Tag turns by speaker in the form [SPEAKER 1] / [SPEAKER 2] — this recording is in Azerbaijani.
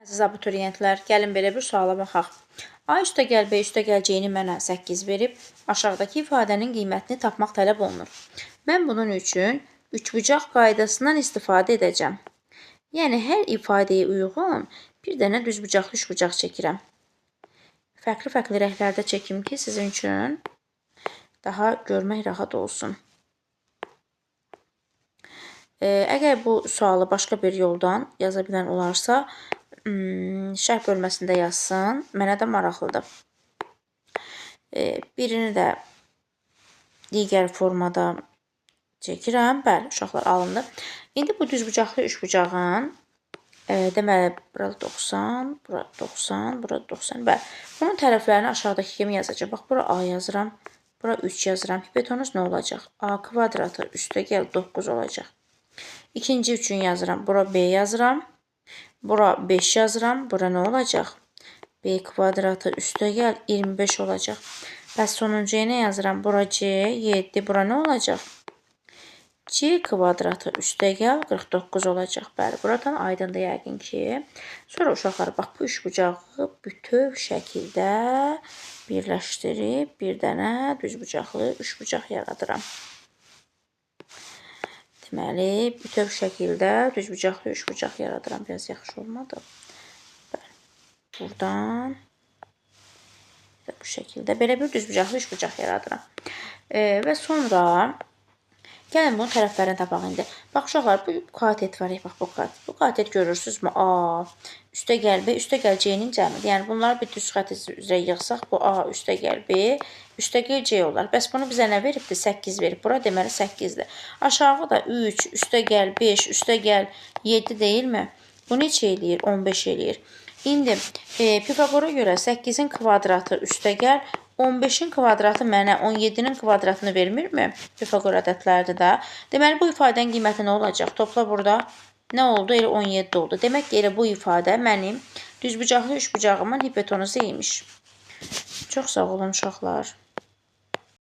[SPEAKER 1] Əziz abituriyentlər, gəlin belə bir suala baxaq. A üstəgəl B üstəgəl C-ni mənə 8 verib, aşağıdakı ifadənin qiymətini tapmaq tələb olunur. Mən bunun üçün üçbucaq qaydasından istifadə edəcəm. Yəni, hər ifadəyə uyğun bir dənə düzbucaqlı üçbucaq çəkirəm. Fərqli-fərqli rənglərdə çəkim ki, sizin üçün daha görmək rahat olsun. Əgər bu sualı başqa bir yoldan yaza bilən olarsa, şərh bölməsində yazsın. Mənə də maraqlıdır. Birini də digər formada çəkirəm. Bəli, uşaqlar alındı. İndi bu düzbucaqlı üçbucağın deməli, burada 90, burada 90, burada 90. Bəli, bunun tərəflərini aşağıdakı kimi yazacaq. Bax, bura A yazıram, bura 3 yazıram. Hipotenuz nə olacaq? A kvadratı üstəgəl 9 olacaq. İkinci üçün yazıram. Bura B yazıram. Bura 5 yazıram. Bura nə olacaq? B kvadratı üstəgəl 25 olacaq. Bəs sonuncuya nə yazıram? Bura C 7. Bura nə olacaq? C kvadratı üstəgəl 49 olacaq. Bəli, buradan aydındır yəqin ki. Sonra uşaqlar, bax, bu üçbucağı bütöv şəkildə birləşdirib bir dənə düzbucaqlı üçbucaq yaradıram. Deməli, bütöv şəkildə düzbucaqlı üçbucaq yaradıram. Biraz yaxşı olmadı. Bəli, buradan bu şəkildə belə bir düzbucaqlı üçbucaq yaradıram. Və sonra gəlin bunun tərəflərini tapaq indi. Bax, uşaqlar, bu katet var. Bax, bu katet. Bu katet görürsünüzmü? A üstəgəl B üstəgəl C-nin cəmidir. Yəni, bunları bir düz xətt üzrə yığsaq, bu A üstəgəl B üstəgəl C olar. Bəs bunu bizə nə veribdir? 8 verib. Bura deməli 8-dir. Aşağı da 3 üstəgəl 5 üstəgəl 7 deyilmi? Bu neçə eləyir? 15 eləyir. İndi Pifagora görə 8-in kvadratı üstəgəl 15-in kvadratı mənə 17-nin kvadratını vermirmi? Pifagora ədədlərdir də. Deməli, bu ifadənin qiyməti nə olacaq? Topla burada nə oldu? Elə 17 oldu. Demək ki, elə bu ifadə mənim düzbucaqlı üçbucağımın hipotenuzu imiş. Çox sağ olun uşaqlar.